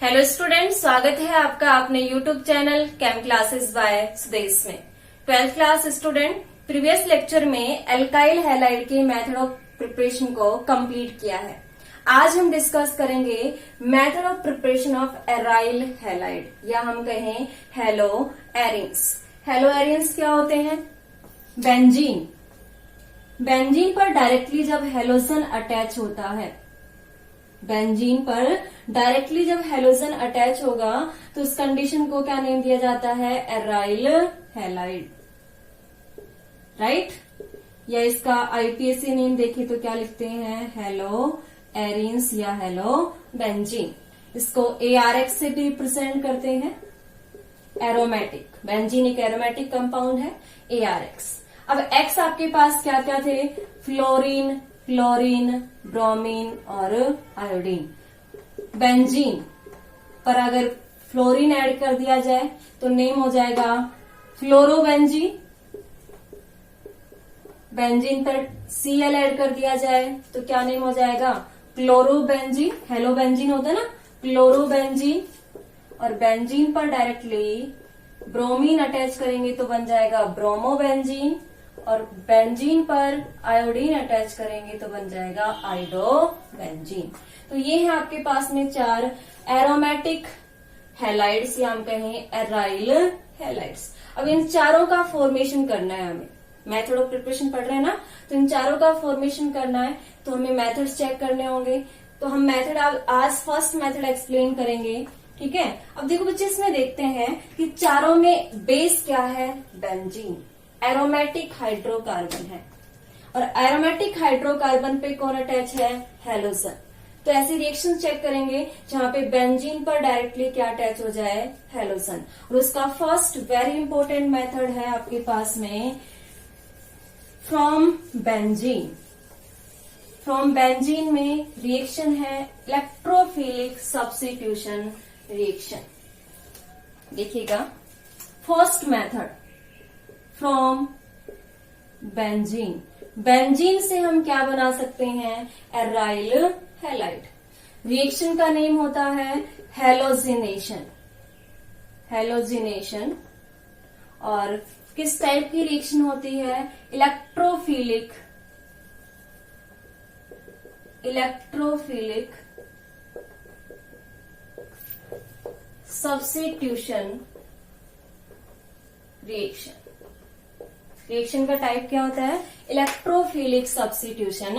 Hello student, स्वागत है आपका अपने यूट्यूब चैनल केम क्लासेस बाय सुदेश में। 12th class student, previous lecture में एल्काइल हैलाइड के मेथड ऑफ प्रिपरेशन को कंप्लीट किया है। आज हम डिस्कस करेंगे method of preparation of aryl halide या हम कहें हेलो एरिन्स। हेलो एरिन्स क्या होते हैं? बेंजीन। बेंजीन पर डायरेक्टली जब हेलोजन अटैच होता है, बेंजीन पर डायरेक्टली जब हेलोजन अटैच होगा तो उस कंडीशन को क्या नेम दिया जाता है? Aryl halide, right. या इसका आईपीएसी नेम देखें तो क्या लिखते हैं? हेलो एरिन्स या हेलो बेंजीन। इसको एआरएक्स से भी रिप्रेजेंट करते हैं, एरोमेटिक। बेंजीन एक एरोमेटिक कंपाउंड है, एआरएक्स। अब एक्स आपके पास क्या क्या थे? फ्लोरीन, क्लोरीन, ब्रोमीन और आयोडीन। बेंजीन पर अगर फ्लोरीन ऐड कर दिया जाए तो नेम हो जाएगा फ्लोरोबेंजीन। बेंजीन पर Cl ऐड कर दिया जाए तो क्या नेम हो जाएगा? क्लोरोबेंजीन। हेलो बेंजीन होता है ना, क्लोरोबेंजीन। और बेंजीन पर डायरेक्टली ब्रोमीन अटैच करेंगे तो बन जाएगा ब्रोमोबेंजीन। और बेंजीन पर आयोडीन अटैच करेंगे तो बन जाएगा आयोडोबेंजीन। तो ये है आपके पास में चार एरोमेटिक हैलाइड्स या हम कहें एराइल हैलाइड्स। अब इन चारों का फॉर्मेशन करना है हमें। मेथड ऑफ प्रिपरेशन पढ़ रहे हैं ना, तो इन चारों का फॉर्मेशन करना है तो हमें मेथड्स चेक करने होंगे। तो हम मेथड आज फर्स्ट मेथड एक्सप्लेन करेंगे, ठीक है। अब देखो बच्चे, इसमें देखते हैं कि चारों में बेस क्या है? बेंजीन। एरोमेटिक हाइड्रोकार्बन है और एरोमेटिक हाइड्रोकार्बन पे कौन अटैच है? हेलोजन। तो ऐसे रिएक्शन चेक करेंगे जहां पे बेंजीन पर डायरेक्टली क्या अटैच हो जाए? हेलोजन। और उसका फर्स्ट वेरी इंपॉर्टेंट मेथड है आपके पास में फ्रॉम बेंजीन। फ्रॉम बेंजीन में रिएक्शन है इलेक्ट्रोफिलिक सब्स्टिट्यूशन रिएक्शन। देखिएगा, first method from benzene. Benzene से हम क्या बना सकते हैं? Aryl halide. रिएक्शन का नेम होता है हेलोजिनेशन। हेलोजिनेशन। और किस टाइप की रिएक्शन होती है? Electrophilic substitution reaction. रिएक्शन का टाइप क्या होता है? Electrophilic substitution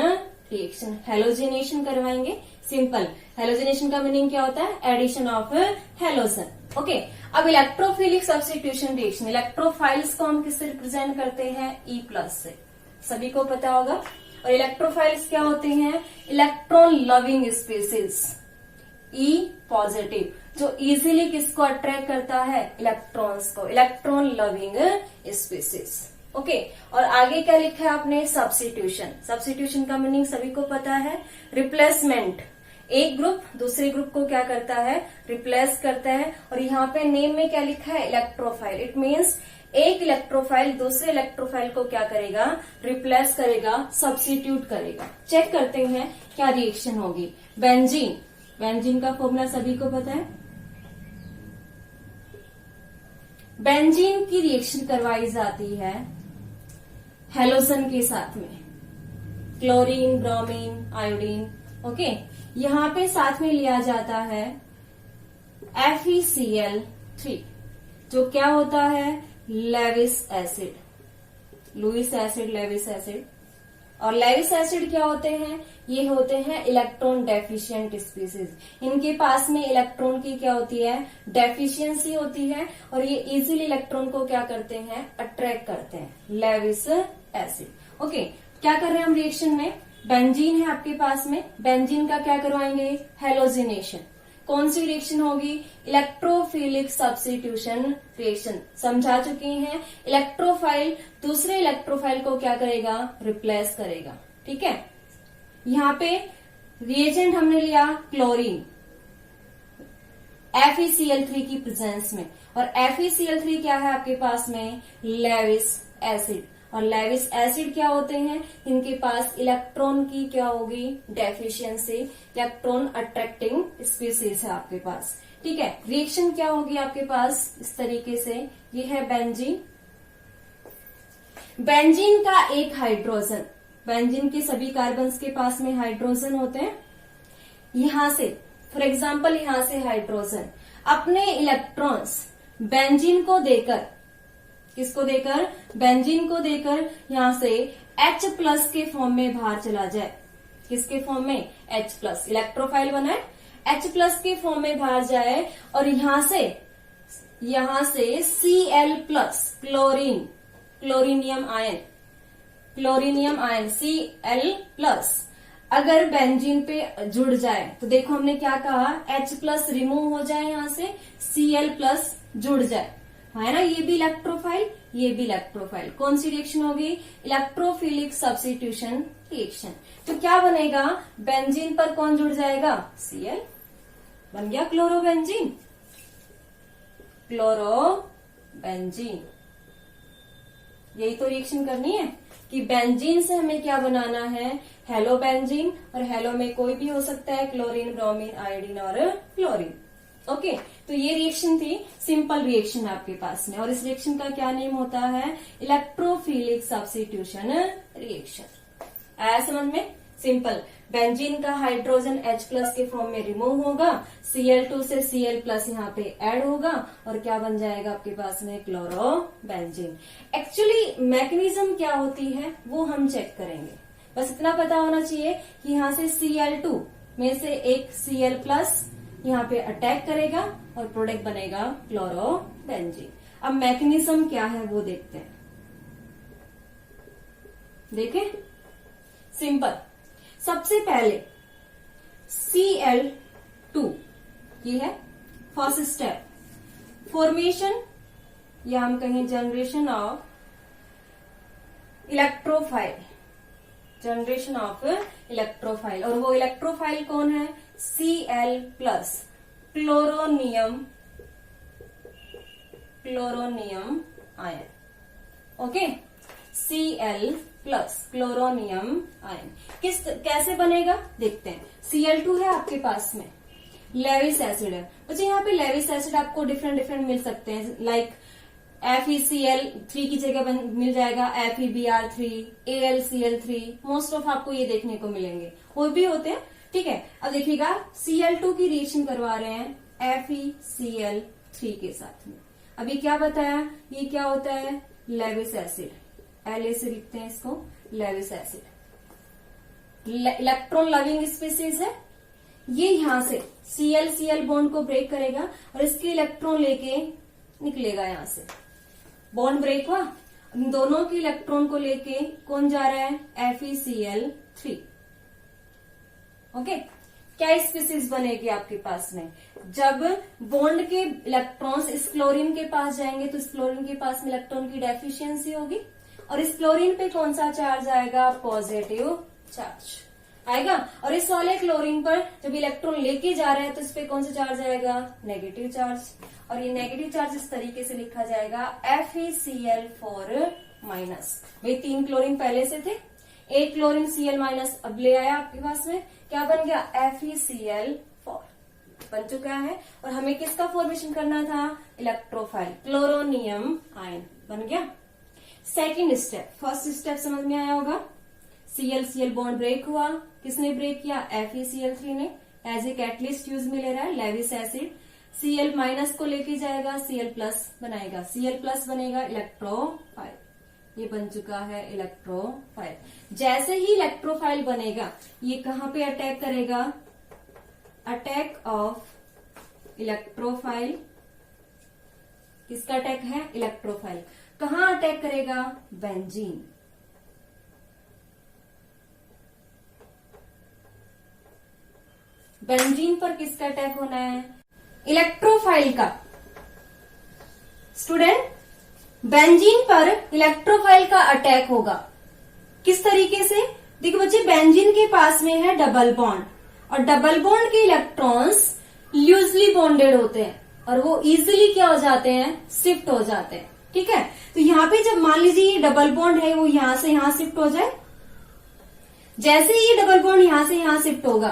reaction. हेलोजिनेशन करवाएंगे, सिंपल। हेलोजिनेशन का मीनिंग क्या होता है? Addition of halogen. ओके। अब इलेक्ट्रोफिलिक सब्स्टिट्यूशन रिएक्शन, इलेक्ट्रोफाइल्स को हम किससे रिप्रेजेंट करते हैं? E+ से, सभी को पता होगा। और इलेक्ट्रोफाइल्स क्या होते हैं? इलेक्ट्रॉन लविंग स्पीसीज, E+, जो इजीली किसको अट्रैक्ट करता है? इलेक्ट्रॉन्स को, इलेक्ट्रॉन लविंग स्पीसीज। ओके। और आगे क्या लिखा है आपने? सब्स्टिट्यूशन। सब्स्टिट्यूशन का मीनिंग सभी को पता है, रिप्लेसमेंट। एक ग्रुप दूसरे ग्रुप को क्या करता है? रिप्लेस करता है। और यहाँ पे नेम में क्या लिखा है? इलेक्ट्रोफाइल। इट मीन्स एक इलेक्ट्रोफाइल दूसरे इलेक्ट्रोफाइल को क्या करेगा? रिप्लेस करेगा, सब्स्टिट्यूट करेगा। चेक करते हैं क्या रिएक्शन होगी। बेंजीन, बेंजीन का फॉर्मूला सभी को पता है। बेंजीन की रिएक्शन करवाई जाती है हेलोजन के साथ में, क्लोरीन, ब्रोमीन, आयोडीन। ओके। यहां पे साथ में लिया जाता है FeCl3, जो क्या होता है? Lewis acid. Lewis acid, Lewis acid. और लेविस एसिड क्या होते हैं? ये होते हैं इलेक्ट्रॉन डेफिशिएंट स्पीसीज। इनके पास में इलेक्ट्रॉन की क्या होती है? डेफिशिएंसी होती है। और ये इजीली इलेक्ट्रॉन को क्या करते हैं? अट्रैक्ट करते हैं, लेविस एसिड। ओके। क्या कर रहे हैं हम रिएक्शन में? बेंजीन है आपके पास में, बेंजीन का क्या करवाएंगे? हेलोजिनेशन। कौन सी रिएक्शन होगी? Electrophilic substitution reaction. समझा चुके हैं, इलेक्ट्रोफाइल दूसरे इलेक्ट्रोफाइल को क्या करेगा? रिप्लेस करेगा, ठीक है। यहाँ पे रिएजेंट हमने लिया क्लोरीन, FeCl3 की प्रेजेंस में। और FeCl3 क्या है आपके पास में? Levi's acid. और लेविस एसिड क्या होते हैं, इनके पास इलेक्ट्रॉन की क्या होगी, डेफिशिएंसी, इलेक्ट्रॉन अट्रैक्टिंग स्पीसीज है आपके पास। ठीक है, रिएक्शन क्या होगी आपके पास इस तरीके से, ये है बेंजीन। बेंजीन का एक हाइड्रोजन, बेंजीन के सभी कार्बन्स के पास में हाइड्रोजन होते हैं। यहां से फॉर एग्जाम्पल यहां से हाइड्रोजन अपने इलेक्ट्रॉन्स बेंजीन को देकर, किसको देकर, बेंजीन को देकर यहां से H प्लस के फॉर्म में बाहर चला जाए। किसके फॉर्म में, H प्लस, इलेक्ट्रोफाइल बना है, H प्लस के फॉर्म में बाहर जाए और यहां से Cl plus, chlorine, chlorinium ion, chlorinium ion Cl plus अगर बेंजीन पे जुड़ जाए तो देखो हमने क्या कहा, H प्लस रिमूव हो जाए, यहां से Cl प्लस जुड़ जाए, है ना, ये भी इलेक्ट्रोफाइल, ये भी इलेक्ट्रोफाइल। कौन सी रिएक्शन होगी, इलेक्ट्रोफिलिक सब्स्टिट्यूशन रिएक्शन। तो क्या बनेगा, बेंजीन पर कौन जुड़ जाएगा, Cl, बन गया क्लोरोबेंजीन, क्लोरोबेंजीन। यही तो रिएक्शन करनी है कि बेंजीन से हमें क्या बनाना है, हेलोबेंजीन, और हेलो में कोई भी हो सकता है, क्लोरीन, ब्रोमीन, आयोडीन और क्लोरीन। ओके, तो ये रिएक्शन थी, सिंपल रिएक्शन आपके पास में, और इस रिएक्शन का क्या नेम होता है, इलेक्ट्रोफिलिक सब्स्टिट्यूशन रिएक्शन। आया समझ में, सिंपल। बेंजीन का हाइड्रोजन H प्लस के फॉर्म में रिमूव होगा, Cl2 से Cl प्लस यहाँ पे ऐड होगा और क्या बन जाएगा आपके पास में, क्लोरोबेंजीन। एक्चुअली मैकेनिज्म क्या होती है वो हम चेक करेंगे, बस इतना पता होना चाहिए कि यहाँ से Cl2 में से एक Cl प्लस यहाँ पे अटैक करेगा और प्रोडक्ट बनेगा क्लोरोबेंजीन। अब मैकेनिज्म क्या है वो देखते हैं, देखें, सिंपल। सबसे पहले Cl2, ये है फर्स्ट स्टेप, फॉर्मेशन या हम कहें generation of electrophile, generation of electrophile. और वो इलेक्ट्रोफाइल कौन है, Cl plus chloronium, chloronium ion. Okay, Cl plus chloronium ion कैसे बनेगा देखते हैं। Cl2 है आपके पास में, लेविस एसिड है, बच्चे यहाँ पे लेविस एसिड आपको डिफरेंट मिल सकते हैं, लाइक FeCl3 की जगह मिल जाएगा FeBr3, AlCl3, मोस्ट ऑफ आपको ये देखने को मिलेंगे, और भी होते हैं। ठीक है, अब देखिएगा Cl2 की रिएक्शन करवा रहे हैं FeCl3 के साथ में। अभी क्या बताया, ये क्या होता है, लेविस एसिड, La से लिखते हैं इसको, Lewis acid, electron loving species है। ये यहां से Cl बॉन्ड को ब्रेक करेगा और इसके इलेक्ट्रॉन लेके निकलेगा, यहां से बॉन्ड ब्रेक हुआ, इन दोनों के इलेक्ट्रॉन को लेके कौन जा रहा है, FeCl3। ओके, क्या स्पीसीज बनेगी आपके पास में, जब बॉन्ड के इलेक्ट्रॉन्स इस क्लोरीन के पास जाएंगे तो इस क्लोरीन के पास में इलेक्ट्रॉन की डेफिशिएंसी होगी और इस क्लोरीन पे कौन सा चार्ज आएगा, पॉजिटिव चार्ज आएगा, और इस वाले क्लोरीन पर जब इलेक्ट्रॉन लेके जा रहे हैं तो इस पे कौन सा चार्ज आएगा, नेगेटिव चार्ज, और ये नेगेटिव चार्ज इस तरीके से लिखा जाएगा FeCl4 माइनस। भाई 3 क्लोरीन पहले से थे, एक क्लोरीन Cl माइनस अब ले आया आपके पास में, क्या बन गया, FeCl4 बन चुका है। और हमें किसका फॉर्मेशन करना था, इलेक्ट्रोफाइल, क्लोरोनियम आयन बन गया। सेकेंड स्टेप, फर्स्ट स्टेप समझ में आया होगा, Cl बॉन्ड ब्रेक हुआ, किसने ब्रेक किया, FeCl3 ने, एज ए कैटलिस्ट यूज में ले रहा है लेविस एसिड। Cl माइनस को लेके जाएगा, Cl प्लस बनाएगा, Cl प्लस बनेगा इलेक्ट्रोफाइल, ये बन चुका है इलेक्ट्रोफाइल। जैसे ही इलेक्ट्रोफाइल बनेगा ये कहां पे अटैक करेगा, अटैक ऑफ इलेक्ट्रोफाइल, किसका अटैक है, इलेक्ट्रोफाइल, कहां अटैक करेगा, बेंजीन। बेंजीन पर किसका अटैक होना है, इलेक्ट्रोफाइल का। स्टूडेंट, बेंजीन पर इलेक्ट्रोफाइल का अटैक होगा, किस तरीके से, देखो बच्चे, बेंजीन के पास में है डबल बॉन्ड और डबल बॉन्ड के इलेक्ट्रॉन्स लूजली बॉन्डेड होते हैं और वो इजीली क्या हो जाते हैं, शिफ्ट हो जाते हैं। ठीक है। तो यहाँ पे जब मान लीजिए ये डबल बॉन्ड है वो यहां से यहां शिफ्ट हो जाए, जैसे ही ये डबल बॉन्ड यहां से यहां शिफ्ट होगा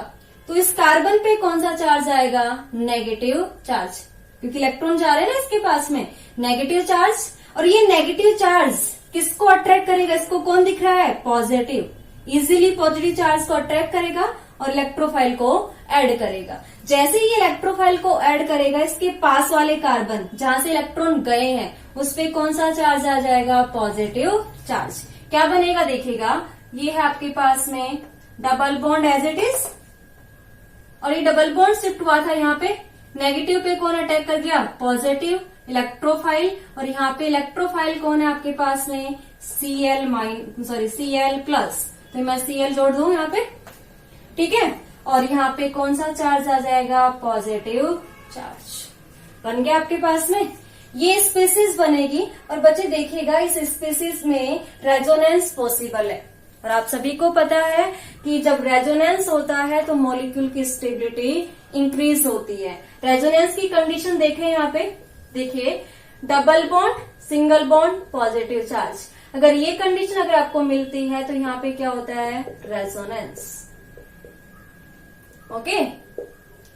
तो इस कार्बन पे कौन सा चार्ज आएगा, नेगेटिव चार्ज, क्योंकि इलेक्ट्रॉन जा रहे हैं ना इसके पास में, नेगेटिव चार्ज। और ये नेगेटिव चार्ज किसको अट्रैक्ट करेगा, इसको कौन दिख रहा है, पॉजिटिव, इजीली पॉजिटिव चार्ज को अट्रैक्ट करेगा और इलेक्ट्रोफाइल को ऐड करेगा। जैसे ही इलेक्ट्रोफाइल को ऐड करेगा इसके पास वाले कार्बन जहां से इलेक्ट्रॉन गए हैं उस पे कौन सा चार्ज आ जाएगा, पॉजिटिव चार्ज। क्या बनेगा देखिएगा, ये है आपके पास में double bond as it is, और ये डबल बॉन्ड शिफ्ट हुआ था यहाँ पे, नेगेटिव पे कौन अटैक कर गया, पॉजिटिव इलेक्ट्रोफाइल, और यहाँ पे इलेक्ट्रोफाइल कौन है आपके पास में, Cl प्लस, तो मैं Cl जोड़ दूं यहाँ पे, ठीक है। और यहाँ पे कौन सा चार्ज आ जाएगा, पॉजिटिव चार्ज बन गया आपके पास में। ये स्पीसीज बनेगी और बच्चे देखिएगा इस स्पीसीज में रेजोनेंस पॉसिबल है, और आप सभी को पता है कि जब रेजोनेंस होता है तो मॉलिक्यूल की स्टेबिलिटी इंक्रीज होती है। रेजोनेंस की कंडीशन देखें यहाँ पे, देखिए double bond, single bond, positive charge, अगर ये कंडीशन अगर आपको मिलती है तो यहाँ पे क्या होता है, रेजोनेंस। ओके,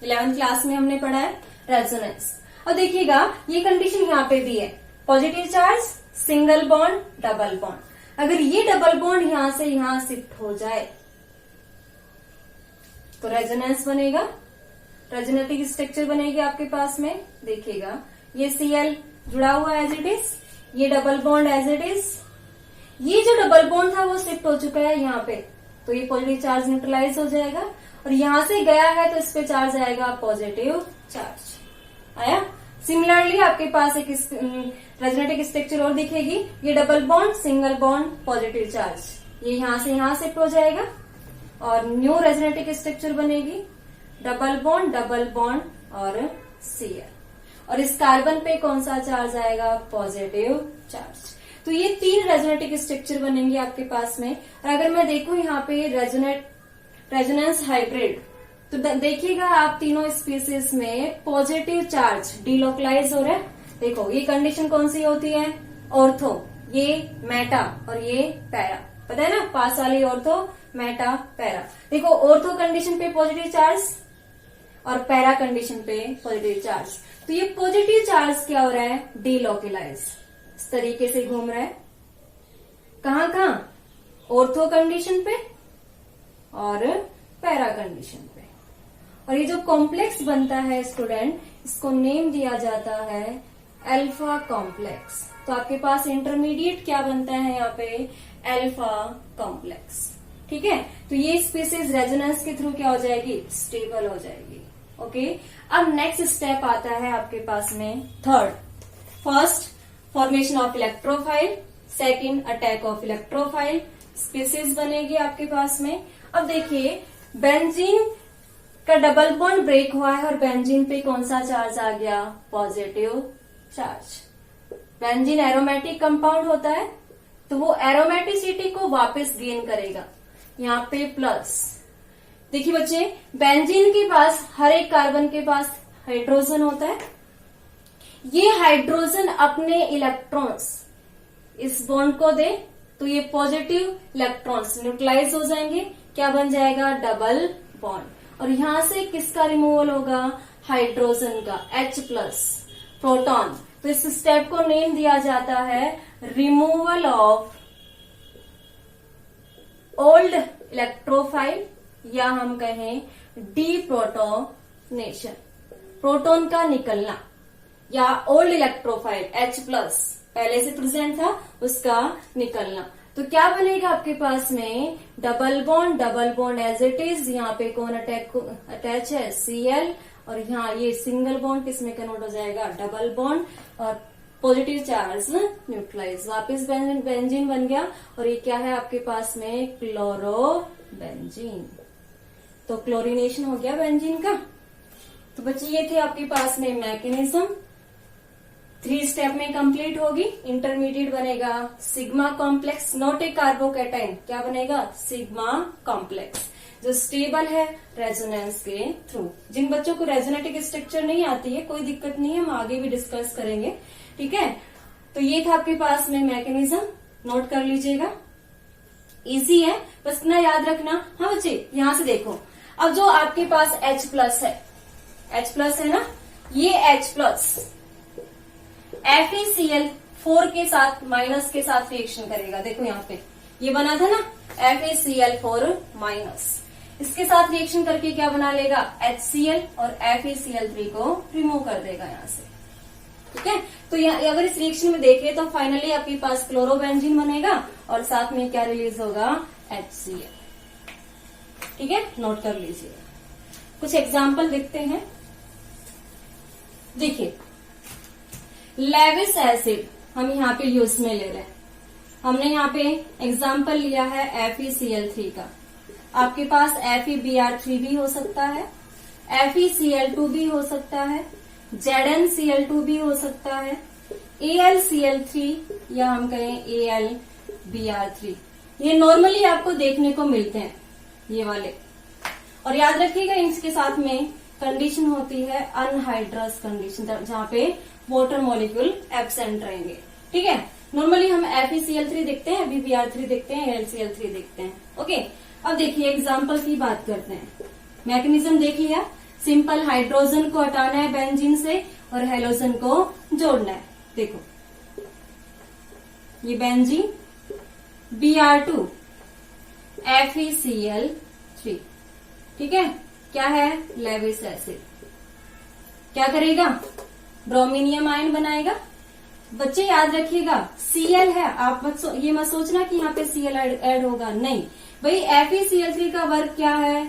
11th क्लास में हमने पढ़ा है रेजोनेंस। और देखिएगा ये कंडीशन यहाँ पे भी है, positive charge, single bond, double bond. अगर ये डबल बॉन्ड यहां से यहां शिफ्ट हो जाए तो रेजोनेंस बनेगा, रेजोनेटिक स्ट्रक्चर बनेगी आपके पास में। देखिएगा ये Cl जुड़ा हुआ एज इट इज, ये double bond as it is, ये जो डबल बॉन्ड था वो शिफ्ट हो चुका है यहाँ पे, तो ये पॉजिटिव चार्ज न्यूट्रलाइज हो जाएगा, और यहां से गया है तो इस पे चार्ज आएगा पॉजिटिव चार्ज आया। सिमिलरली आपके पास एक रेजोनेटिक स्ट्रक्चर और दिखेगी, ये double bond, single bond, positive charge, ये यहां से यहां शिफ्ट हो जाएगा और न्यू रेजोनेटिक स्ट्रक्चर बनेगी, डबल बॉन्ड और Cl, और इस कार्बन पे कौन सा चार्ज आएगा, पॉजिटिव चार्ज। तो ये 3 रेजोनेटिक स्ट्रक्चर बनेंगे आपके पास में। और अगर मैं देखूं यहाँ पे रेजोनेंस हाइब्रिड, तो देखिएगा आप तीनों स्पीसीज में पॉजिटिव चार्ज डीलोकलाइज हो रहा है। देखो ये कंडीशन कौन सी होती है, ऑर्थो, ये मेटा और ये पैरा, पता है ना, पास वाली ऑर्थो, मेटा, पैरा। देखो ऑर्थो कंडीशन पे पॉजिटिव चार्ज और पैरा कंडीशन पे पॉजिटिव चार्ज, तो ये पॉजिटिव चार्ज क्या हो रहा है, डीलोकलाइज, इस तरीके से घूम रहा है, कहाँ कहाँ, ऑर्थो कंडीशन पे और पैरा कंडीशन पे। और ये जो कॉम्प्लेक्स बनता है स्टूडेंट, इसको नेम दिया जाता है अल्फा कॉम्प्लेक्स। तो आपके पास इंटरमीडिएट क्या बनता है यहाँ पे, अल्फा कॉम्प्लेक्स, ठीक है। तो ये स्पीसीज रेजोनेंस के थ्रू क्या हो जाएगी, स्टेबल हो जाएगी। ओके, अब नेक्स्ट स्टेप आता है आपके पास में third, first formation of electrophile, second attack of electrophile, species बनेगी आपके पास में। अब देखिए बेंजीन का डबल बॉन्ड ब्रेक हुआ है और बेंजीन पे कौन सा चार्ज आ गया, positive charge. Benzene aromatic compound होता है तो वो एरोमेटिसिटी को वापस गेन करेगा, यहाँ पे प्लस। देखिए बच्चे, बेंजीन के पास हर एक कार्बन के पास हाइड्रोजन होता है, ये हाइड्रोजन अपने इलेक्ट्रॉन्स इस बॉन्ड को दे तो ये पॉजिटिव इलेक्ट्रॉन्स न्यूट्रलाइज हो जाएंगे, क्या बन जाएगा, डबल बॉन्ड। और यहां से किसका रिमूवल होगा, हाइड्रोजन का, H प्लस प्रोटॉन। तो इस स्टेप को नेम दिया जाता है रिमूवल ऑफ ओल्ड इलेक्ट्रोफाइल, या हम कहें डीप्रोटोनेशन, प्रोटॉन का निकलना, या ओल्ड इलेक्ट्रोफाइल H प्लस पहले से प्रेजेंट था उसका निकलना। तो क्या बनेगा आपके पास में, double bond as it is, यहाँ पे कौन अटैच है, Cl, और यहाँ ये सिंगल बॉन्ड किसमें कन्वर्ट हो जाएगा, डबल बॉन्ड, और पॉजिटिव चार्ज न्यूट्रलाइज, वापस बेंजीन बन गया। और ये क्या है आपके पास में, क्लोरोबेंजीन। तो क्लोरीनेशन हो गया बेंजीन का। तो बच्चे ये थे आपके पास में मैकेनिज्म, 3 स्टेप में कंप्लीट होगी। इंटरमीडिएट बनेगा sigma complex, not a carbocation, क्या बनेगा, सिग्मा कॉम्प्लेक्स, जो स्टेबल है रेजोनेंस के थ्रू। जिन बच्चों को रेजोनेटिक स्ट्रक्चर नहीं आती है कोई दिक्कत नहीं है, हम आगे भी डिस्कस करेंगे, ठीक है। तो ये था आपके पास में मैकेनिज्म, नोट कर लीजिएगा। इजी है, बस इतना याद रखना। हाँ बच्चे, यहां से देखो, अब जो आपके पास H+ है, H+ है ना, ये H+ FeCl4 के साथ, माइनस के साथ रिएक्शन करेगा। देखो यहाँ पे ये बना था ना FeCl4-, इसके साथ रिएक्शन करके क्या बना लेगा, HCl, और FeCl3 को रिमूव कर देगा यहाँ से। ठीक है, तो अगर इस रिएक्शन में देखें तो फाइनली आपके पास क्लोरोबेंजीन बनेगा और साथ में क्या रिलीज होगा, HCl। ठीक है, नोट कर लीजिए। कुछ एग्जाम्पल देखते हैं। देखिए, लेविस एसिड हम यहाँ पे यूज में ले रहे हैं। हमने यहाँ पे एग्जाम्पल लिया है FeCl3 का। आपके पास FeBr3 भी हो सकता है, FeCl2 भी हो सकता है, ZnCl2 भी हो सकता है, AlCl3 या हम कहें AlBr3। ये नॉर्मली आपको देखने को मिलते हैं, ये वाले। और याद रखिएगा, इसके साथ में कंडीशन होती है अनहाइड्रस कंडीशन, जहाँ पे वाटर मॉलिक्यूल एब्सेंट रहेंगे। ठीक है, नॉर्मली हम FeCl3 देखते हैं, FeBr3 देखते हैं, AlCl3 देखते हैं। ओके, अब देखिए एग्जाम्पल की बात करते हैं। मैकेनिज्म देख लिया, सिंपल हाइड्रोजन को हटाना है बेंजीन से और हेलोजन को जोड़ना है। देखो ये बेंजीन, Br2, FeCl3। ठीक है, क्या है, लेविस एसिड। क्या करेगा, ब्रोमीनियम आयन बनाएगा। बच्चे याद रखिएगा, Cl है, आप ये मत सोचना कि यहाँ पे Cl ऐड होगा, नहीं भाई। FeCl3 का वर्क क्या है,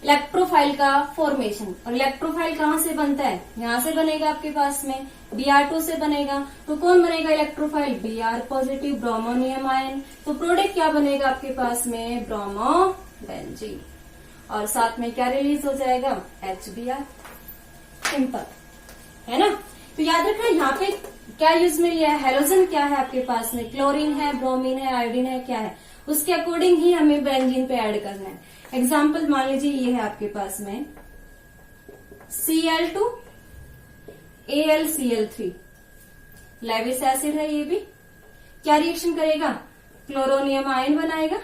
इलेक्ट्रोफाइल का फॉर्मेशन। और इलेक्ट्रोफाइल कहाँ से बनता है, यहाँ से बनेगा आपके पास में, Br2 से बनेगा। तो कौन बनेगा इलेक्ट्रोफाइल, Br+, ब्रोमोनियम आयन। तो प्रोडक्ट क्या बनेगा आपके पास में, ब्रोमोबेंजीन। और साथ में क्या रिलीज हो जाएगा, HBr। सिंपल है ना। तो याद रखना, यहाँ पे क्या यूज में लिया है, हेलोजन क्या है आपके पास में, क्लोरीन है, ब्रोमीन है, आयोडीन है, क्या है, उसके अकॉर्डिंग ही हमें बेंजीन पे ऐड करना है। एग्जाम्पल मान लीजिए ये है आपके पास में Cl2, AlCl3, लेविस एसिड है ये भी। क्या रिएक्शन करेगा, क्लोरोनियम आयन बनाएगा,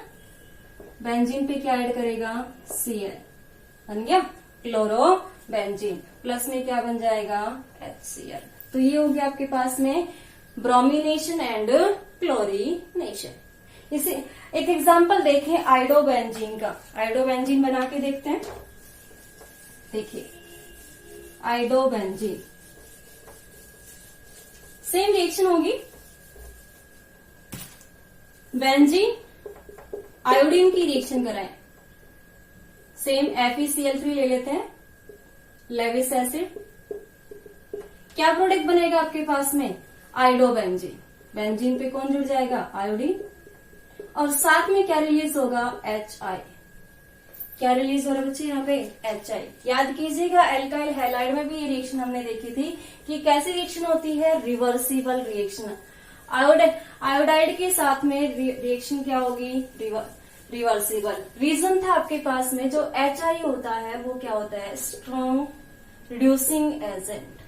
बेंजीन पे क्या ऐड करेगा, Cl, बन गया क्लोरोबेंजीन। प्लस में क्या बन जाएगा, HCl। तो ये हो गया आपके पास में ब्रोमिनेशन एंड क्लोरीनेशन। इसे एक एग्जांपल देखें आइडोबेंजीन का। आइडोबेंजीन बना के देखते हैं। देखिए आइडोबेंजीन, सेम रिएक्शन होगी, बेंजीन आयोडीन की रिएक्शन कराएं। सेम FeCl3 ले लेते हैं, लेविस एसिड। क्या प्रोडक्ट बनेगा आपके पास में, आइडोबेंजीन। बेंजीन पे कौन जुड़ जाएगा, आयोडीन। और साथ में क्या रिलीज होगा, HI। क्या रिलीज हो रहा है बच्चे यहाँ पे, HI। याद कीजिएगा, एल्काइल हैलाइड में भी ये रिएक्शन हमने देखी थी कि कैसी रिएक्शन होती है, रिवर्सिबल रिएक्शन। आयोडाइड के साथ में रिएक्शन क्या होगी, रिवर्सिबल। रीजन था आपके पास में जो HI होता है वो क्या होता है, स्ट्रॉन्ग रिड्यूसिंग एजेंट।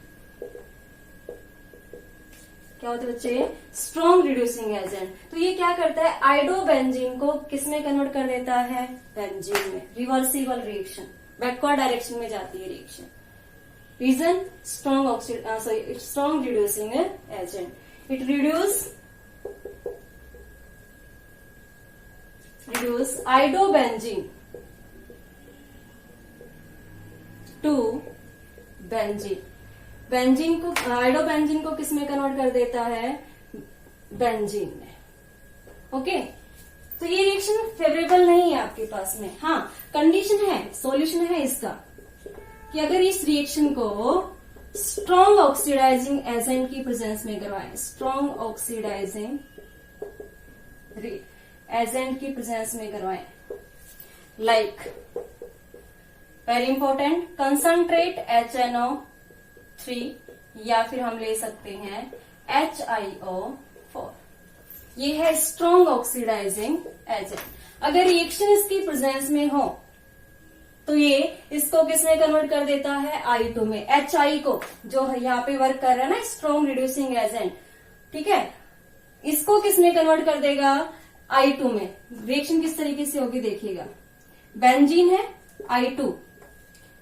क्या होता है बच्चे, स्ट्रॉन्ग रिड्यूसिंग एजेंट। तो ये क्या करता है, आइडोबेंजीन को किस में कन्वर्ट कर देता है, बेंजीन में। रिवर्सिबल रिएक्शन, बैकवर्ड डायरेक्शन में जाती है reaction. Reason, strong reducing agent. It reduce iodobenzene to benzene. Benzene को, आइडोबेंजीन को किस में कन्वर्ट कर देता है, बेंजीन में। ओके, तो ये रिएक्शन फेवरेबल नहीं है आपके पास में। हाँ, कंडीशन है, सॉल्यूशन है इसका कि अगर इस रिएक्शन को स्ट्रॉन्ग ऑक्सीडाइजिंग एजेंट की प्रेजेंस में करवाएं, स्ट्रॉन्ग ऑक्सीडाइजिंग एजेंट की प्रेजेंस में करवाएं, like very important concentrate HNO3, या फिर हम ले सकते हैं HiO4। ये है स्ट्रॉन्ग ऑक्सीडाइजिंग एजेंट। अगर रिएक्शन इसकी प्रेजेंस में हो तो ये इसको किस में कन्वर्ट कर देता है, I2 में। HI को, जो यहाँ पे वर्क कर रहा है ना, स्ट्रॉन्ग रिड्यूसिंग एजेंट, ठीक है, इसको किस में कन्वर्ट कर देगा, I2 में। रिएक्शन किस तरीके से होगी देखिएगा, बेंजीन है I2,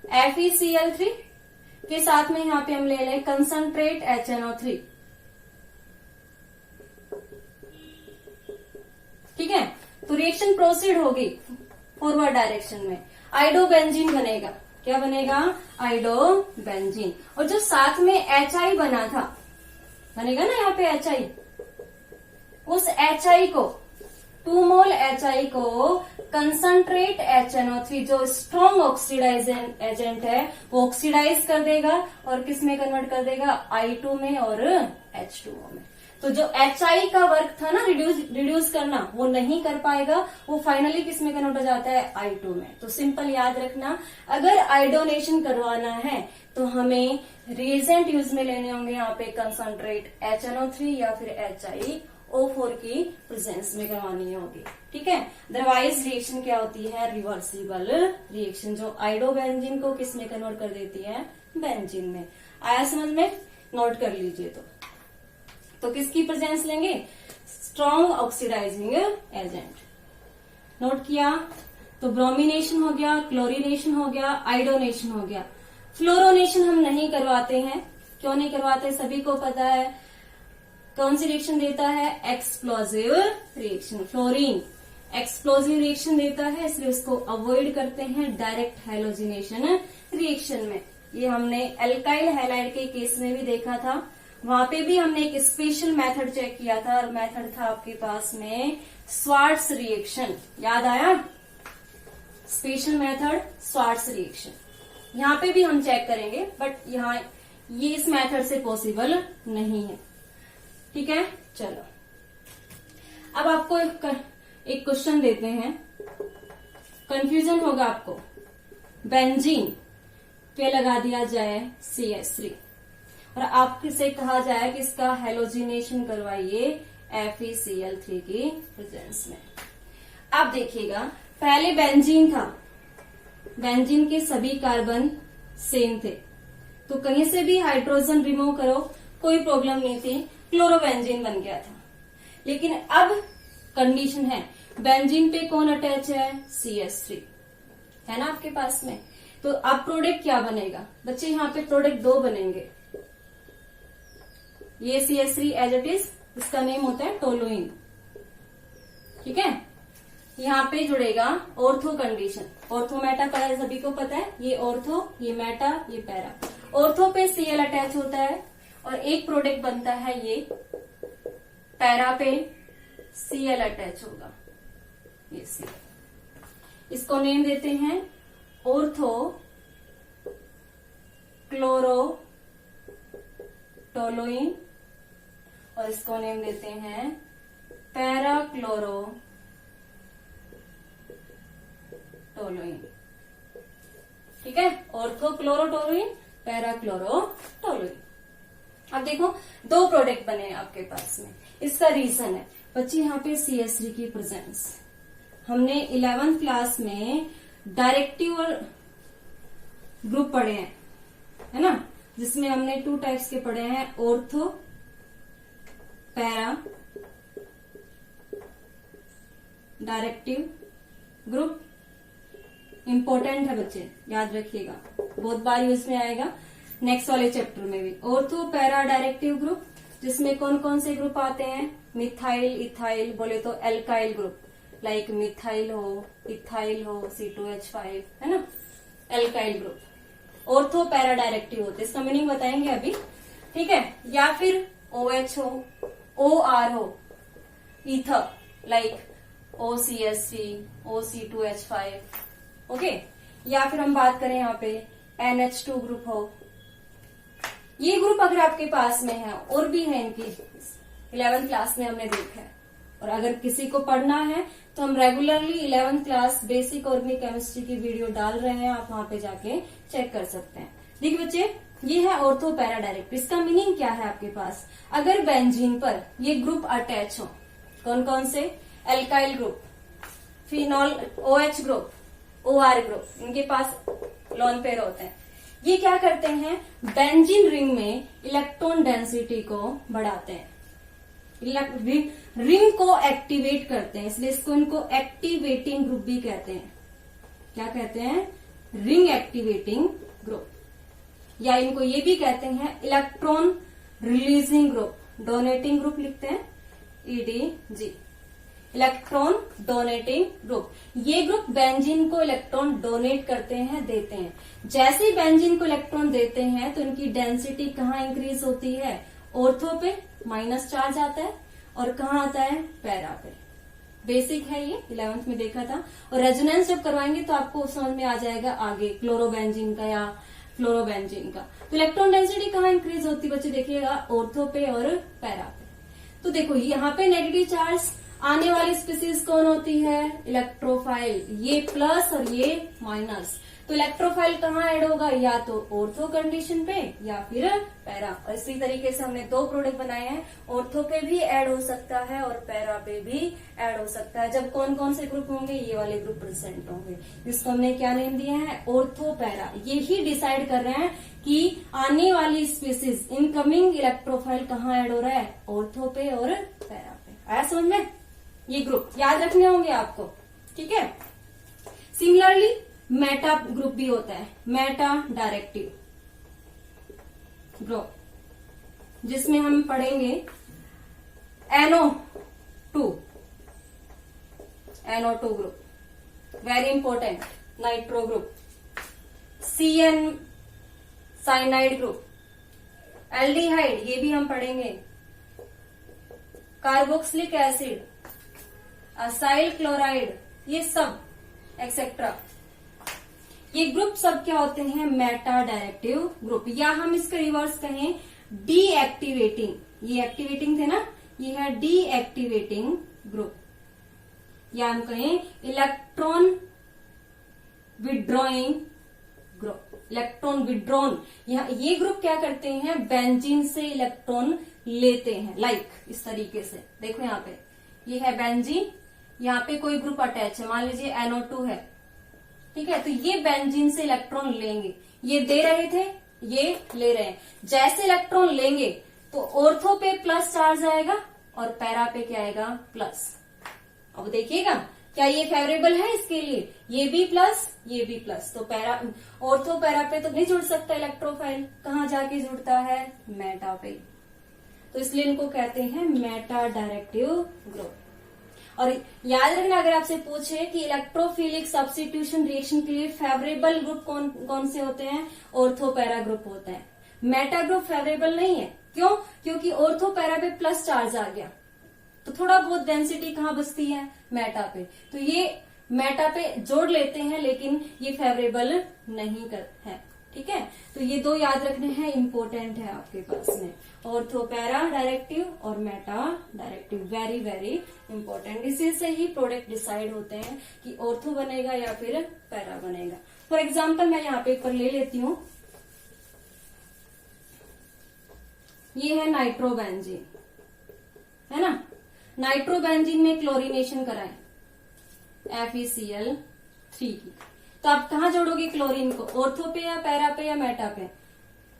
FeCl3 के साथ में यहां पे हम ले लें कंसंट्रेट HNO3, ठीक है। तो रिएक्शन प्रोसीड होगी फॉरवर्ड डायरेक्शन में, आइडोबेंजीन बनेगा। क्या बनेगा, आइडोबेंजीन। और जो साथ में HI बना था, बनेगा ना यहाँ पे HI, उस HI को 2 मोल HI को कंसंट्रेट HNO3 जो स्ट्रॉन्ग ऑक्सीडाइजिंग एजेंट है वो ऑक्सीडाइज कर देगा और किस में कन्वर्ट कर देगा, I2 में और H2O में। तो जो HI का वर्क था ना रिड्यूस करना, वो नहीं कर पाएगा, वो फाइनली किस में कन्वर्ट हो जाता है, I2 में। तो सिंपल याद रखना, अगर आइडोनेशन करवाना है तो हमें रिएजेंट यूज में लेने होंगे यहाँ पे कंसंट्रेट HNO3 या फिर HiO4 की प्रेजेंस में करवानी होगी, ठीक है। अदरवाइज रिएक्शन क्या होती है, रिवर्सिबल रिएक्शन, जो आइडोबेंजीन को किस में कन्वर्ट कर देती है, बेंजीन में। आया समझ में, नोट कर लीजिए। तो किसकी प्रेजेंस लेंगे, स्ट्रॉन्ग ऑक्सीडाइजिंग एजेंट। नोट किया, तो ब्रोमिनेशन हो गया, क्लोरीनेशन हो गया, आइडोनेशन हो गया। फ्लोरोनेशन हम नहीं करवाते हैं, क्यों नहीं करवाते, सभी को पता है। कौन सी रिएक्शन देता है, explosive reaction. Fluorine explosive reaction देता है, इसलिए उसको अवॉइड करते हैं डायरेक्ट हैलोजिनेशन रिएक्शन में। ये हमने एल्काइल हैलाइड के केस में भी देखा था, वहां पे भी हमने एक स्पेशल मेथड चेक किया था, और मेथड था आपके पास में स्वार्ट्स रिएक्शन, याद आया, स्पेशल मेथड स्वार्ट्स रिएक्शन। यहाँ पे भी हम चेक करेंगे, बट यहाँ ये इस मेथड से पॉसिबल नहीं है, ठीक है। चलो अब आपको एक क्वेश्चन देते हैं, कंफ्यूजन होगा आपको। बेंजीन पे लगा दिया जाए CH3 और आपसे कहा जाए कि इसका हेलोजिनेशन करवाइए FeCl3 की प्रेजेंस में। अब देखिएगा, पहले बेंजीन था, बेंजीन के सभी कार्बन सेम थे, तो कहीं से भी हाइड्रोजन रिमूव करो कोई प्रॉब्लम नहीं थी, क्लोरोबेंजीन बन गया था। लेकिन अब कंडीशन है, बेंजीन पे कौन अटैच है, CH3 है ना आपके पास में। तो अब प्रोडक्ट क्या बनेगा बच्चे, यहाँ पे प्रोडक्ट 2 बनेंगे। ये CH3 एज इट इज, इसका नेम होता है टोलुइन, ठीक है। यहाँ पे जुड़ेगा ortho condition, ortho Meta para सभी को पता है, ये ऑर्थो, ये मेटा, ये पैरा। ऑर्थो पे Cl अटैच होता है और एक प्रोडक्ट बनता है ये, पैरा पे Cl अटैच होगा, ये C। इसको नेम देते हैं ऑर्थो क्लोरो टोलुइन, और इसको नेम देते हैं पैरा क्लोरो टोलुइन, ठीक है। Ortho chloro toluene, para chloro toluene. अब देखो 2 प्रोडक्ट बने हैं आपके पास में, इसका रीजन है बच्चे यहाँ पे CH3 की प्रेजेंस। हमने 11th क्लास में डायरेक्टिव ग्रुप पढ़े हैं, है ना, जिसमें हमने 2 टाइप्स के पढ़े हैं, ortho para directive group. Important है बच्चे, याद रखिएगा, बहुत बार यूज में आएगा नेक्स्ट वाले चैप्टर में भी। ऑर्थो पैरा डायरेक्टिव ग्रुप, जिसमें कौन कौन से ग्रुप आते हैं, मिथाइल, इथाइल, बोले तो एल्काइल ग्रुप, लाइक मिथाइल हो, इथाइल हो, C2H5, है ना, alkyl group. Ortho para directive होते, इसका मीनिंग बताएंगे अभी, ठीक है। या फिर OH हो, OR हो, ether, like OCH3, OC2H5, okay. या फिर हम बात करें यहाँ पे NH2 ग्रुप हो। ये ग्रुप अगर आपके पास में है, और भी है इनकी, 11th क्लास में हमने देखा है। और अगर किसी को पढ़ना है तो हम regularly 11th class basic organic chemistry की वीडियो डाल रहे हैं, आप वहां पे जाके चेक कर सकते हैं। देखिए बच्चे, ये है ऑर्थो पैरा डायरेक्टिव। इसका मीनिंग क्या है आपके पास, अगर बेंजीन पर ये ग्रुप अटैच हो, कौन कौन से, alkyl group, phenol OH group, OR group, इनके पास लोन पेयर होते हैं। ये क्या करते हैं, बेंजीन रिंग में इलेक्ट्रॉन डेंसिटी को बढ़ाते हैं, रिंग को एक्टिवेट करते हैं, इसलिए इसको इनको एक्टिवेटिंग ग्रुप भी कहते हैं। क्या कहते हैं? रिंग एक्टिवेटिंग ग्रुप, या इनको ये भी कहते हैं electron releasing group. Donating group लिखते हैं EDG, इलेक्ट्रॉन डोनेटिंग ग्रुप। ये ग्रुप बेंजीन को इलेक्ट्रॉन डोनेट करते हैं, देते हैं। जैसे ही बेंजीन को इलेक्ट्रॉन देते हैं तो इनकी डेंसिटी कहाँ इंक्रीज होती है? ऑर्थो पे माइनस चार्ज आता है, और कहाँ आता है? पैरा पे। बेसिक है ये, 11th में देखा था। और रेजोनेंस जब करवाएंगे तो आपको समझ में आ जाएगा आगे क्लोरोबेंजीन का या फ्लोरोबेंजीन का। तो इलेक्ट्रॉन डेंसिटी कहाँ इंक्रीज होती है बच्चे? देखिएगा ऑर्थो पे और पैरा पे। तो देखो यहाँ पे नेगेटिव चार्ज आने वाली स्पीसीज कौन होती है? इलेक्ट्रोफाइल। ये प्लस और ये माइनस। तो इलेक्ट्रोफाइल कहाँ ऐड होगा? या तो ऑर्थो कंडीशन पे या फिर पैरा। और इसी तरीके से हमने दो प्रोडक्ट बनाए हैं, ऑर्थो पे भी ऐड हो सकता है और पैरा पे भी ऐड हो सकता है। जब कौन कौन से ग्रुप होंगे? ये वाले ग्रुप प्रेजेंट होंगे। इसको हमने क्या नेम दिया है? Ortho para. ये ही डिसाइड कर रहे हैं कि आने वाली स्पीसीज, इनकमिंग इलेक्ट्रोफाइल कहाँ ऐड हो रहा है? ऑर्थो पे और पैरा पे। आया समझ में? ये ग्रुप याद रखने होंगे आपको, ठीक है। सिमिलरली मेटा ग्रुप भी होता है, मेटा डायरेक्टिव ग्रुप, जिसमें हम पढ़ेंगे NO2 group, very important, nitro group, CN cyanide group, aldehyde ये भी हम पढ़ेंगे, कार्बोक्सिलिक एसिड, असाइल क्लोराइड, ये सब एक्सेट्रा। ये ग्रुप सब क्या होते हैं? मेटा डायरेक्टिव ग्रुप, या हम इसका रिवर्स कहें डीएक्टिवेटिंग। ये एक्टिवेटिंग थे ना, ये है डीएक्टिवेटिंग ग्रुप, या हम कहें electron withdrawing group, electron withdrawn. ये ग्रुप क्या करते हैं? बेंजीन से इलेक्ट्रॉन लेते हैं, लाइक इस तरीके से। देखो यहाँ पे ये है बेंजीन, यहाँ पे कोई ग्रुप अटैच है, मान लीजिए NO2 है, ठीक है। तो ये बेंजीन से इलेक्ट्रॉन लेंगे, ये दे रहे थे, ये ले रहे हैं। जैसे इलेक्ट्रॉन लेंगे तो ऑर्थो पे प्लस चार्ज आएगा और पैरा पे क्या आएगा? प्लस। अब देखिएगा क्या ये फेवरेबल है इसके लिए? ये भी प्लस, ये भी प्लस। तो पैरा ऑर्थो पैरा पे तो नहीं जुड़ सकता इलेक्ट्रोफाइल, कहाँ जाके जुड़ता है? मेटा पे। तो इसलिए इनको कहते हैं मेटा डायरेक्टिव ग्रुप। और याद रखना, अगर आपसे पूछे कि इलेक्ट्रोफिलिक सब्स्टिट्यूशन रिएक्शन के लिए फेवरेबल ग्रुप कौन कौन से होते हैं? ऑर्थो पैरा ग्रुप होते हैं। मेटा ग्रुप फेवरेबल नहीं है, क्यों? क्योंकि ऑर्थो पैरा पे प्लस चार्ज आ गया, तो थोड़ा बहुत डेंसिटी कहाँ बचती है? मेटा पे। तो ये मेटा पे जोड़ लेते हैं, लेकिन ये फेवरेबल नहीं है, ठीक है। तो ये दो याद रखने हैं, इंपॉर्टेंट है आपके पास में, ऑर्थो पैरा डायरेक्टिव और Meta directive, very very important. इसी से ही प्रोडक्ट डिसाइड होते हैं कि ऑर्थो बनेगा या फिर पैरा बनेगा। फॉर एग्जाम्पल मैं यहाँ पे एक पर ले लेती हूँ, ये है नाइट्रोबेंजीन, है ना। नाइट्रोबेंजीन में क्लोरीनेशन कराएं FeCl3 की, तो आप कहाँ जोड़ोगे क्लोरीन को? ऑर्थो पे या पैरा पे या मेटा पे?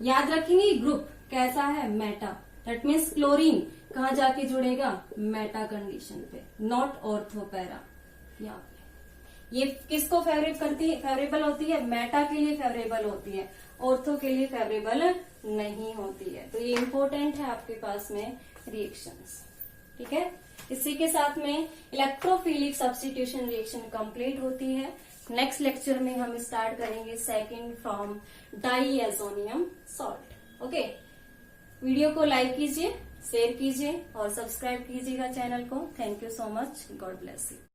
याद रखेंगे ग्रुप कैसा है? मेटा। दैट मीन्स क्लोरीन कहाँ जाके जुड़ेगा? मेटा कंडीशन पे, नॉट ऑर्थो पैरा। यहाँ पे ये किसको फेवरेबल होती है? मेटा के लिए फेवरेबल होती है, ऑर्थो के लिए फेवरेबल नहीं होती है। तो ये इंपॉर्टेंट है आपके पास में रिएक्शंस, ठीक है। इसी के साथ में इलेक्ट्रोफिलिक सब्स्टिट्यूशन रिएक्शन कंप्लीट होती है। नेक्स्ट लेक्चर में हम स्टार्ट करेंगे second from diazonium salt. Okay, video को लाइक कीजिए, शेयर कीजिए और सब्सक्राइब कीजिएगा चैनल को। Thank you so much, God bless you.